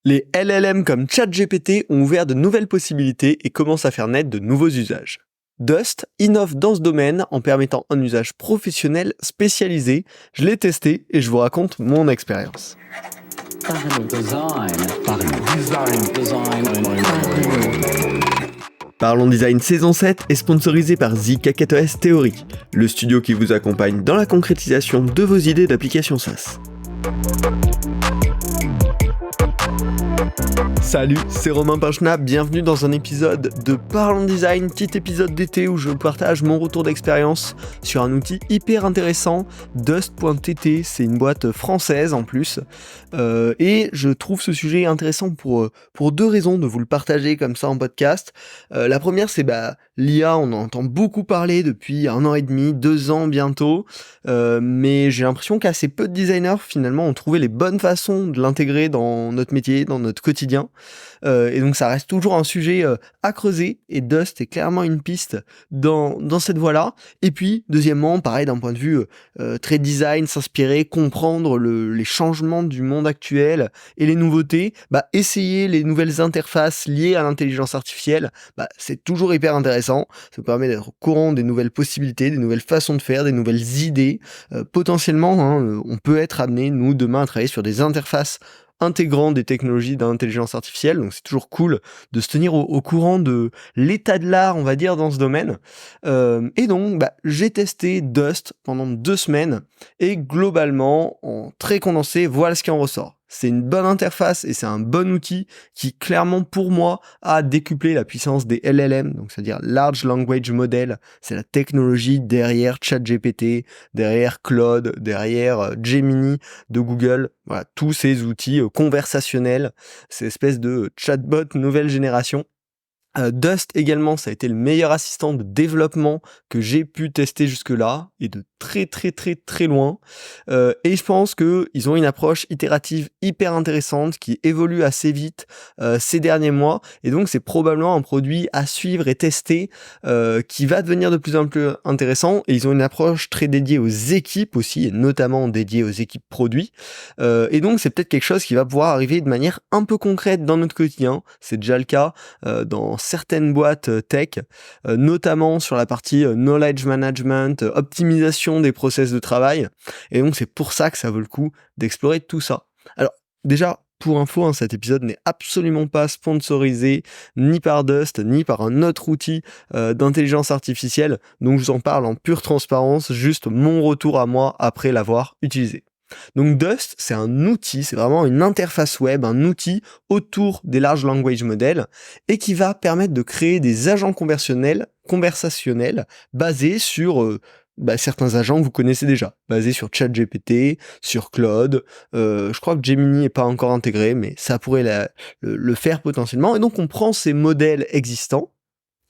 Les LLM comme ChatGPT ont ouvert de nouvelles possibilités et commencent à faire naître de nouveaux usages. Dust innove dans ce domaine en permettant un usage professionnel spécialisé. Je l'ai testé et je vous raconte mon expérience. Parlons Design saison 7 est sponsorisé par The KKOS Theory, le studio qui vous accompagne dans la concrétisation de vos idées d'applications SaaS. Salut, c'est Romain Pinchna, bienvenue dans un épisode de Parlons Design, petit épisode d'été où je partage mon retour d'expérience sur un outil hyper intéressant, Dust.tt, c'est une boîte française en plus, et je trouve ce sujet intéressant pour deux raisons de vous le partager comme ça en podcast. La première c'est l'IA, on en entend beaucoup parler depuis 1 an et demi, 2 ans bientôt, mais j'ai l'impression qu'assez peu de designers finalement ont trouvé les bonnes façons de l'intégrer dans notre métier, dans notre quotidien. Et donc ça reste toujours un sujet à creuser, et Dust est clairement une piste dans cette voie-là. Et puis, deuxièmement, pareil d'un point de vue très design, s'inspirer, comprendre les changements du monde actuel et les nouveautés, essayer les nouvelles interfaces liées à l'intelligence artificielle, c'est toujours hyper intéressant. Ça vous permet d'être au courant des nouvelles possibilités, des nouvelles façons de faire, des nouvelles idées. Potentiellement, on peut être amené, nous, demain, à travailler sur des interfaces intégrant des technologies d'intelligence artificielle, donc c'est toujours cool de se tenir au courant de l'état de l'art, on va dire, dans ce domaine. Et donc, j'ai testé Dust pendant 2 semaines, et globalement, en très condensé, voilà ce qui en ressort. C'est une bonne interface et c'est un bon outil qui, clairement, pour moi, a décuplé la puissance des LLM, donc c'est-à-dire Large Language Model. C'est la technologie derrière ChatGPT, derrière Claude, derrière Gemini de Google. Voilà, tous ces outils conversationnels, ces espèces de chatbot nouvelle génération. Dust également, ça a été le meilleur assistant de développement que j'ai pu tester jusque-là, et de très loin. Et je pense qu'ils ont une approche itérative hyper intéressante qui évolue assez vite ces derniers mois, et donc c'est probablement un produit à suivre et tester qui va devenir de plus en plus intéressant. Et ils ont une approche très dédiée aux équipes aussi, et notamment dédiée aux équipes produits. Et donc c'est peut-être quelque chose qui va pouvoir arriver de manière un peu concrète dans notre quotidien. C'est déjà le cas dans certaines boîtes tech, notamment sur la partie knowledge management, optimisation des process de travail. Et donc c'est pour ça que ça vaut le coup d'explorer tout ça. Alors déjà, pour info, cet épisode n'est absolument pas sponsorisé ni par Dust, ni par un autre outil d'intelligence artificielle, donc je vous en parle en pure transparence, juste mon retour à moi après l'avoir utilisé. Donc Dust, c'est un outil, c'est vraiment une interface web, un outil autour des large language models, et qui va permettre de créer des agents conversationnels basés sur certains agents que vous connaissez déjà, basés sur ChatGPT, sur Claude. Je crois que Gemini n'est pas encore intégré, mais ça pourrait le faire potentiellement. Et donc on prend ces modèles existants,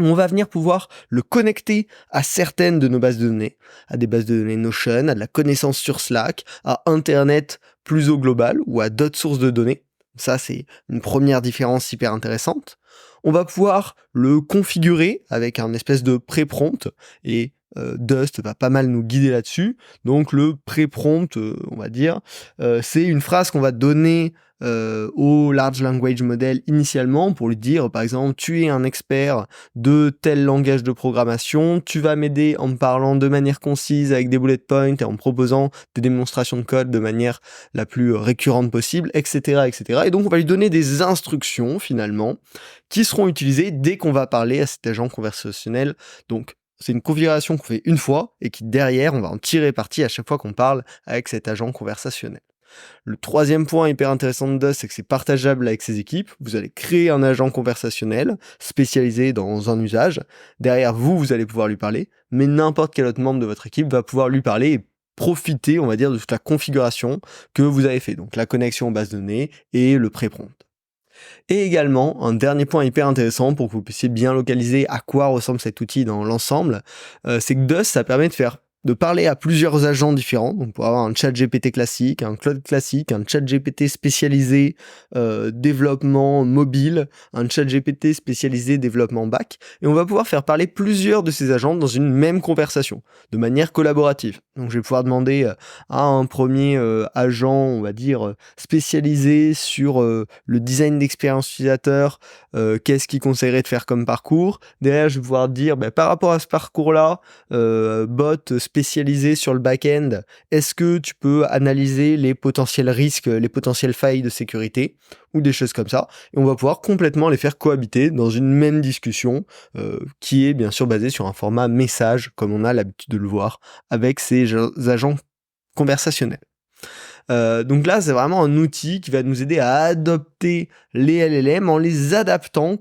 on va venir pouvoir le connecter à certaines de nos bases de données, à des bases de données Notion, à de la connaissance sur Slack, à Internet plus au global, ou à d'autres sources de données. Ça, c'est une première différence hyper intéressante. On va pouvoir le configurer avec un espèce de pré-prompt, et Dust va pas mal nous guider là-dessus. Donc le pré-prompt, on va dire, c'est une phrase qu'on va donner au large language model initialement pour lui dire, par exemple, tu es un expert de tel langage de programmation, tu vas m'aider en me parlant de manière concise avec des bullet points et en me proposant des démonstrations de code de manière la plus récurrente possible, etc., etc. Et donc on va lui donner des instructions finalement qui seront utilisées dès qu'on va parler à cet agent conversationnel. Donc c'est une configuration qu'on fait une fois et qui derrière on va en tirer parti à chaque fois qu'on parle avec cet agent conversationnel. Le troisième point hyper intéressant de Dust, c'est que c'est partageable avec ses équipes. Vous allez créer un agent conversationnel spécialisé dans un usage. Derrière vous allez pouvoir lui parler, mais n'importe quel autre membre de votre équipe va pouvoir lui parler et profiter, on va dire, de toute la configuration que vous avez fait. Donc la connexion aux bases de données et le pré-prompt. Et également, un dernier point hyper intéressant pour que vous puissiez bien localiser à quoi ressemble cet outil dans l'ensemble, c'est que Dust, ça permet de de parler à plusieurs agents différents, donc pour avoir un chat GPT classique, un Claude classique, un chat GPT spécialisé développement mobile, un chat GPT spécialisé développement back, et on va pouvoir faire parler plusieurs de ces agents dans une même conversation, de manière collaborative. Donc je vais pouvoir demander à un premier agent, on va dire, spécialisé sur le design d'expérience utilisateur, qu'est-ce qu'il conseillerait de faire comme parcours. Derrière, je vais pouvoir dire, par rapport à ce parcours-là, bot spécialisé sur le back-end, est-ce que tu peux analyser les potentiels risques, les potentielles failles de sécurité ou des choses comme ça, et on va pouvoir complètement les faire cohabiter dans une même discussion qui est bien sûr basée sur un format message, comme on a l'habitude de le voir avec ces agents conversationnels. Donc là, c'est vraiment un outil qui va nous aider à adopter les LLM en les adaptant,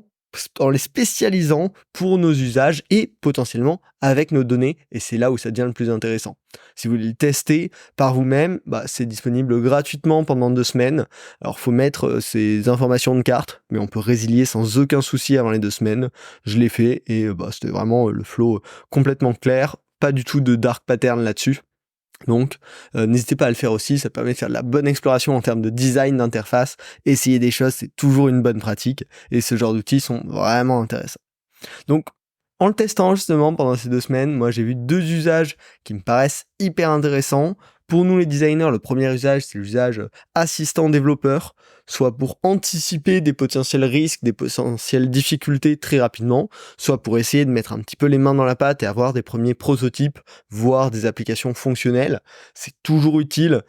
en les spécialisant pour nos usages et potentiellement avec nos données, et c'est là où ça devient le plus intéressant. Si vous voulez le tester par vous-même, c'est disponible gratuitement pendant 2 semaines. Alors faut mettre ces informations de carte, mais on peut résilier sans aucun souci avant les 2 semaines. Je l'ai fait et c'était vraiment le flow complètement clair, pas du tout de dark pattern là-dessus. Donc, n'hésitez pas à le faire aussi, ça permet de faire de la bonne exploration en termes de design d'interface. Essayer des choses, c'est toujours une bonne pratique, et ce genre d'outils sont vraiment intéressants. Donc, en le testant justement pendant ces 2 semaines, moi j'ai vu 2 usages qui me paraissent hyper intéressants. Pour nous les designers, le premier usage, c'est l'usage assistant développeur, soit pour anticiper des potentiels risques, des potentielles difficultés très rapidement, soit pour essayer de mettre un petit peu les mains dans la pâte et avoir des premiers prototypes, voire des applications fonctionnelles. C'est toujours utile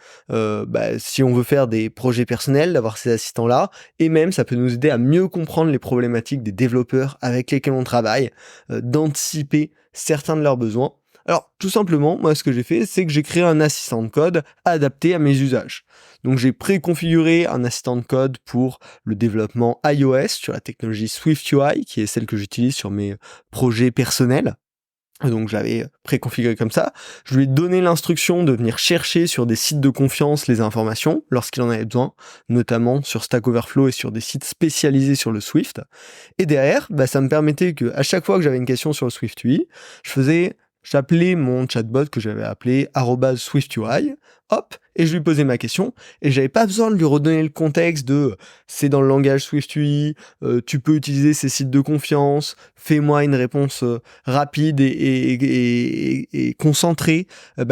si on veut faire des projets personnels, d'avoir ces assistants-là, et même ça peut nous aider à mieux comprendre les problématiques des développeurs avec lesquels on travaille, d'anticiper certains de leurs besoins. Alors, tout simplement, moi, ce que j'ai fait, c'est que j'ai créé un assistant de code adapté à mes usages. Donc, j'ai préconfiguré un assistant de code pour le développement iOS sur la technologie SwiftUI, qui est celle que j'utilise sur mes projets personnels. Donc, je l'avais préconfiguré comme ça. Je lui ai donné l'instruction de venir chercher sur des sites de confiance les informations lorsqu'il en avait besoin, notamment sur Stack Overflow et sur des sites spécialisés sur le Swift. Et derrière, ça me permettait que à chaque fois que j'avais une question sur le SwiftUI, j'appelais mon chatbot que j'avais appelé @SwiftUI, hop, et je lui posais ma question, et j'avais pas besoin de lui redonner le contexte de c'est dans le langage SwiftUI, tu peux utiliser ces sites de confiance, fais-moi une réponse rapide et concentrée.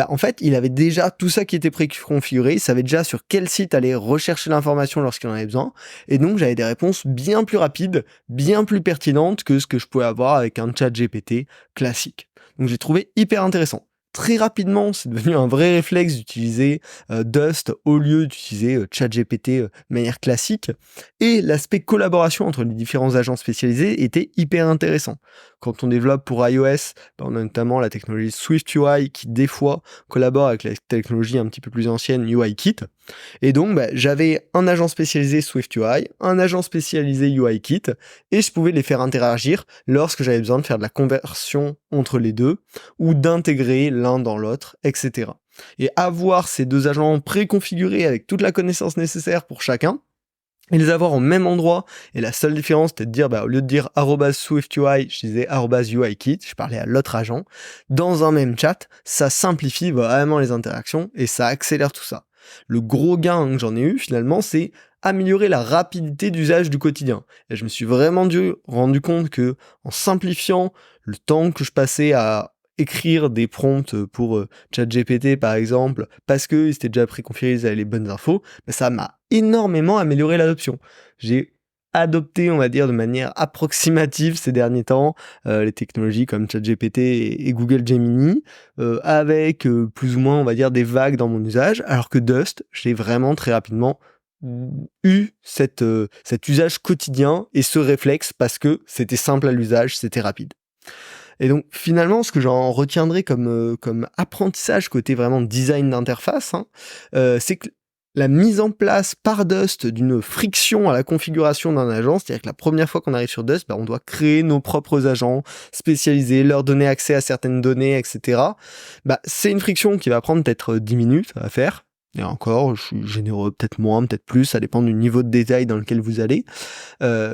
En fait, il avait déjà tout ça qui était préconfiguré, il savait déjà sur quel site aller rechercher l'information lorsqu'il en avait besoin, et donc j'avais des réponses bien plus rapides, bien plus pertinentes que ce que je pouvais avoir avec un chat GPT classique. Donc j'ai trouvé hyper intéressant. Très rapidement, c'est devenu un vrai réflexe d'utiliser Dust au lieu d'utiliser ChatGPT de manière classique. Et l'aspect collaboration entre les différents agents spécialisés était hyper intéressant. Quand on développe pour iOS, on a notamment la technologie SwiftUI qui des fois collabore avec la technologie un petit peu plus ancienne UIKit. Et donc j'avais un agent spécialisé SwiftUI, un agent spécialisé UIKit, et je pouvais les faire interagir lorsque j'avais besoin de faire de la conversion entre les deux, ou d'intégrer l'un dans l'autre, etc. Et avoir ces 2 agents préconfigurés avec toute la connaissance nécessaire pour chacun, et les avoir au même endroit, et la seule différence c'était de dire, au lieu de dire @SwiftUI, je disais @UIKit, je parlais à l'autre agent, dans un même chat, ça simplifie vraiment les interactions, et ça accélère tout ça. Le gros gain que j'en ai eu finalement, c'est améliorer la rapidité d'usage du quotidien. Et je me suis vraiment rendu compte que en simplifiant le temps que je passais à écrire des prompts pour ChatGPT par exemple, parce que c'était déjà préconfiguré, ils avaient les bonnes infos, ça m'a énormément amélioré l'adoption. J'ai adopté, on va dire, de manière approximative ces derniers temps les technologies comme ChatGPT et Google Gemini, avec plus ou moins, on va dire, des vagues dans mon usage, alors que Dust, j'ai vraiment très rapidement eu cet usage quotidien et ce réflexe parce que c'était simple à l'usage, c'était rapide. Et donc finalement, ce que j'en retiendrai comme apprentissage côté vraiment design d'interface, c'est que la mise en place par Dust d'une friction à la configuration d'un agent, c'est-à-dire que la première fois qu'on arrive sur Dust, on doit créer nos propres agents spécialisés, leur donner accès à certaines données, etc. C'est une friction qui va prendre peut-être 10 minutes à faire. Et encore, je suis généreux, peut-être moins, peut-être plus, ça dépend du niveau de détail dans lequel vous allez.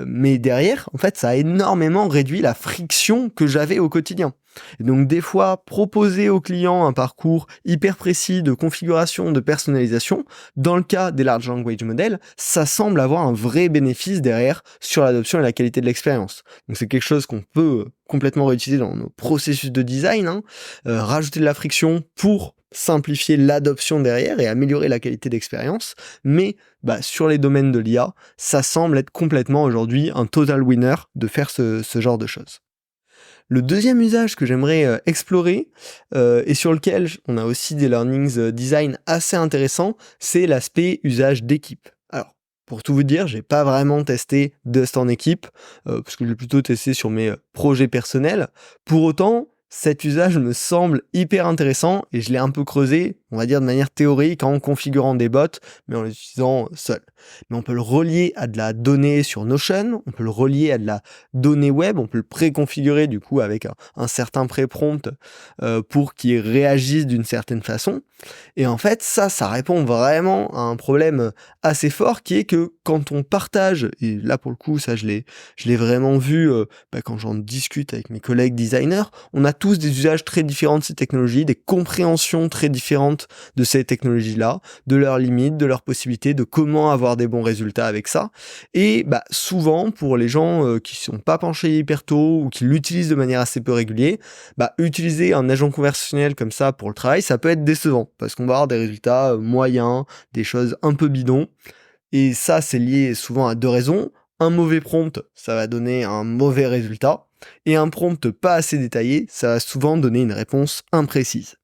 Mais derrière, en fait, ça a énormément réduit la friction que j'avais au quotidien. Et donc des fois, proposer au client un parcours hyper précis de configuration, de personnalisation, dans le cas des large language models, ça semble avoir un vrai bénéfice derrière sur l'adoption et la qualité de l'expérience. Donc c'est quelque chose qu'on peut complètement réutiliser dans nos processus de design, rajouter de la friction pour simplifier l'adoption derrière et améliorer la qualité d'expérience, mais sur les domaines de l'IA, ça semble être complètement aujourd'hui un total winner de faire ce genre de choses. Le deuxième usage que j'aimerais explorer et sur lequel on a aussi des learnings design assez intéressants, c'est l'aspect usage d'équipe. Alors, pour tout vous dire, j'ai pas vraiment testé Dust en équipe, parce que j'ai plutôt testé sur mes projets personnels. Pour autant, cet usage me semble hyper intéressant et je l'ai un peu creusé, on va dire de manière théorique, en configurant des bots, mais en l'utilisant seul. Mais on peut le relier à de la donnée sur Notion, on peut le relier à de la donnée web, on peut le préconfigurer du coup avec un certain pré-prompt pour qu'il réagisse d'une certaine façon. Et en fait, ça répond vraiment à un problème assez fort qui est que quand on partage, et là pour le coup, ça je l'ai vraiment vu quand j'en discute avec mes collègues designers, on a tous des usages très différents de ces technologies, des compréhensions très différentes de ces technologies-là, de leurs limites, de leurs possibilités, de comment avoir des bons résultats avec ça. Et souvent, pour les gens qui sont pas penchés hyper tôt ou qui l'utilisent de manière assez peu régulière, utiliser un agent conversationnel comme ça pour le travail, ça peut être décevant parce qu'on va avoir des résultats moyens, des choses un peu bidons. Et ça, c'est lié souvent à deux raisons. Un mauvais prompt, ça va donner un mauvais résultat. Et un prompt pas assez détaillé, ça va souvent donner une réponse imprécise.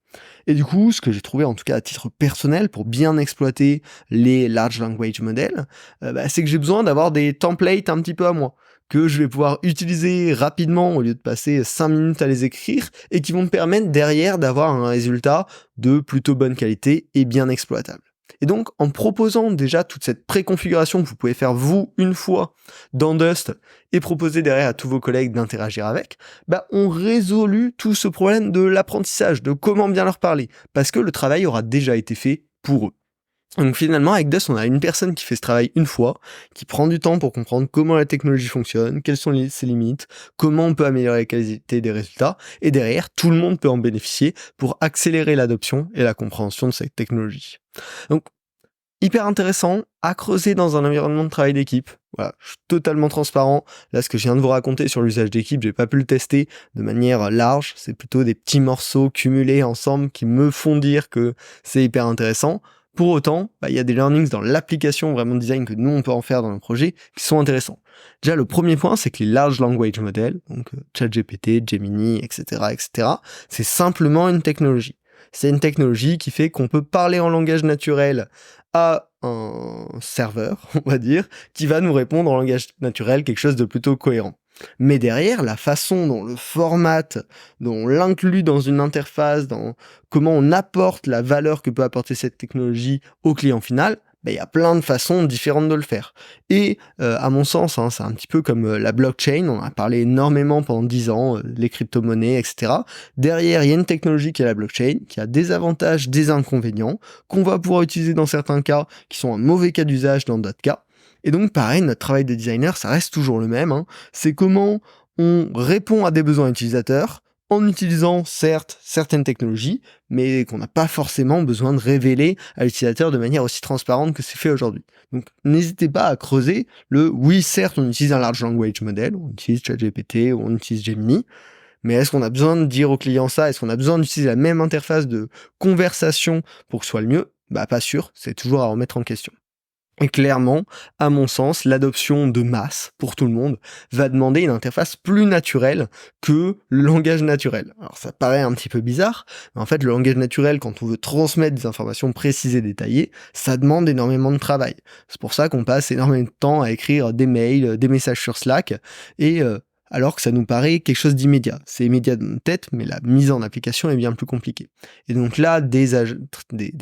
Et du coup, ce que j'ai trouvé, en tout cas à titre personnel, pour bien exploiter les large language models, c'est que j'ai besoin d'avoir des templates un petit peu à moi, que je vais pouvoir utiliser rapidement au lieu de passer 5 minutes à les écrire, et qui vont me permettre derrière d'avoir un résultat de plutôt bonne qualité et bien exploitable. Et donc, en proposant déjà toute cette préconfiguration que vous pouvez faire vous une fois dans Dust et proposer derrière à tous vos collègues d'interagir avec, on résout tout ce problème de l'apprentissage, de comment bien leur parler, parce que le travail aura déjà été fait pour eux. Donc finalement, avec Dust, on a une personne qui fait ce travail une fois, qui prend du temps pour comprendre comment la technologie fonctionne, quelles sont ses limites, comment on peut améliorer la qualité des résultats, et derrière, tout le monde peut en bénéficier pour accélérer l'adoption et la compréhension de cette technologie. Donc, hyper intéressant à creuser dans un environnement de travail d'équipe. Voilà, je suis totalement transparent. Là, ce que je viens de vous raconter sur l'usage d'équipe, j'ai pas pu le tester de manière large. C'est plutôt des petits morceaux cumulés ensemble qui me font dire que c'est hyper intéressant. Pour autant, il y a des learnings dans l'application vraiment de design que nous, on peut en faire dans nos projets qui sont intéressants. Déjà, le premier point, c'est que les large language models, donc ChatGPT, Gemini, etc., c'est simplement une technologie. C'est une technologie qui fait qu'on peut parler en langage naturel à un serveur, on va dire, qui va nous répondre en langage naturel quelque chose de plutôt cohérent. Mais derrière, la façon dont le format, dont on l'inclut dans une interface, dans comment on apporte la valeur que peut apporter cette technologie au client final, il y a plein de façons différentes de le faire. Et à mon sens, c'est un petit peu comme la blockchain, on a parlé énormément pendant 10 ans, les crypto-monnaies, etc. Derrière, il y a une technologie qui est la blockchain, qui a des avantages, des inconvénients, qu'on va pouvoir utiliser dans certains cas, qui sont un mauvais cas d'usage dans d'autres cas. Et donc pareil, notre travail de designer, ça reste toujours le même, c'est comment on répond à des besoins utilisateurs, en utilisant certes certaines technologies, mais qu'on n'a pas forcément besoin de révéler à l'utilisateur de manière aussi transparente que c'est fait aujourd'hui. Donc n'hésitez pas à creuser oui, certes on utilise un large language model, on utilise ChatGPT ou on utilise Gemini, mais est-ce qu'on a besoin de dire au client ça? Est-ce qu'on a besoin d'utiliser la même interface de conversation pour que ce soit le mieux? Pas sûr, c'est toujours à remettre en question. Et clairement, à mon sens, l'adoption de masse pour tout le monde va demander une interface plus naturelle que le langage naturel. Alors ça paraît un petit peu bizarre, mais en fait le langage naturel, quand on veut transmettre des informations précises et détaillées, ça demande énormément de travail. C'est pour ça qu'on passe énormément de temps à écrire des mails, des messages sur Slack, et alors que ça nous paraît quelque chose d'immédiat. C'est immédiat de notre tête, mais la mise en application est bien plus compliquée. Et donc là, des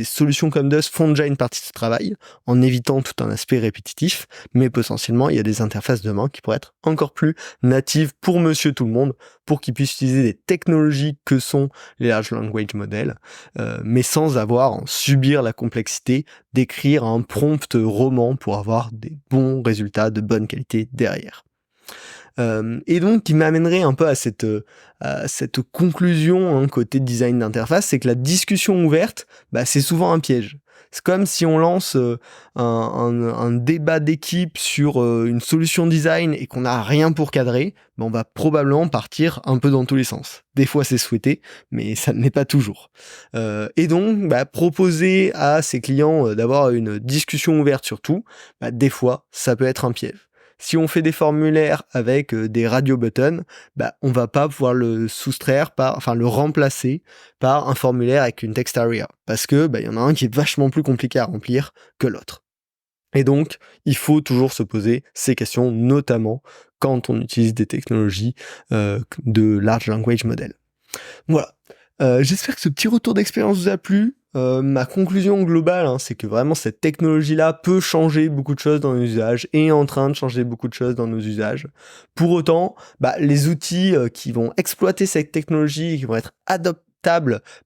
solutions comme Dust font déjà une partie de ce travail, en évitant tout un aspect répétitif, mais potentiellement, il y a des interfaces demain qui pourraient être encore plus natives pour monsieur tout le monde, pour qu'ils puissent utiliser des technologies que sont les large language models, mais sans avoir à subir la complexité d'écrire un prompt roman pour avoir des bons résultats de bonne qualité derrière. Et donc, qui m'amènerait un peu à cette conclusion côté design d'interface, c'est que la discussion ouverte, c'est souvent un piège. C'est comme si on lance un débat d'équipe sur une solution design et qu'on n'a rien pour cadrer, on va probablement partir un peu dans tous les sens. Des fois c'est souhaité, mais ça ne l'est pas toujours. Et donc proposer à ses clients d'avoir une discussion ouverte sur tout, des fois ça peut être un piège. Si on fait des formulaires avec des radio buttons, on va pas pouvoir le le remplacer par un formulaire avec une text area, parce que y en a un qui est vachement plus compliqué à remplir que l'autre. Et donc, il faut toujours se poser ces questions, notamment quand on utilise des technologies de large language model. Voilà. J'espère que ce petit retour d'expérience vous a plu. Ma conclusion globale, c'est que vraiment cette technologie-là peut changer beaucoup de choses dans nos usages et est en train de changer beaucoup de choses dans nos usages. Pour autant, les outils qui vont exploiter cette technologie et qui vont être adoptables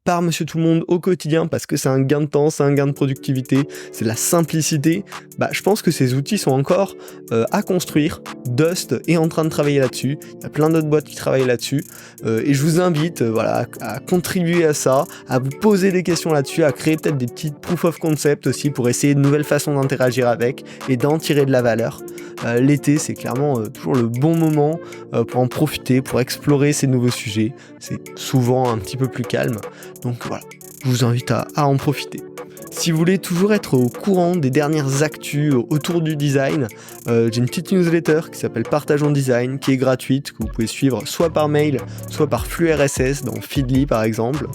par monsieur tout le monde au quotidien, parce que c'est un gain de temps, c'est un gain de productivité, c'est de la simplicité, je pense que ces outils sont encore à construire. Dust est en train de travailler là-dessus, il y a plein d'autres boîtes qui travaillent là-dessus, et je vous invite à contribuer à ça, à vous poser des questions là-dessus, à créer peut-être des petites proof of concept aussi pour essayer de nouvelles façons d'interagir avec et d'en tirer de la valeur. L'été, c'est clairement toujours le bon moment pour en profiter, pour explorer ces nouveaux sujets. C'est souvent un petit peu plus calme. Donc voilà, je vous invite à en profiter. Si vous voulez toujours être au courant des dernières actus autour du design, j'ai une petite newsletter qui s'appelle Partageons Design, qui est gratuite, que vous pouvez suivre soit par mail, soit par flux RSS, dans Feedly par exemple.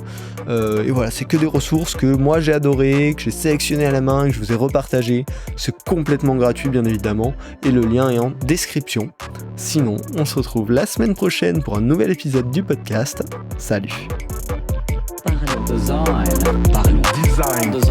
Et voilà, c'est que des ressources que moi j'ai adorées, que j'ai sélectionnées à la main et que je vous ai repartagées. C'est complètement gratuit bien évidemment, et le lien est en description. Sinon, on se retrouve la semaine prochaine pour un nouvel épisode du podcast. Salut! Parlons design. Parlons design.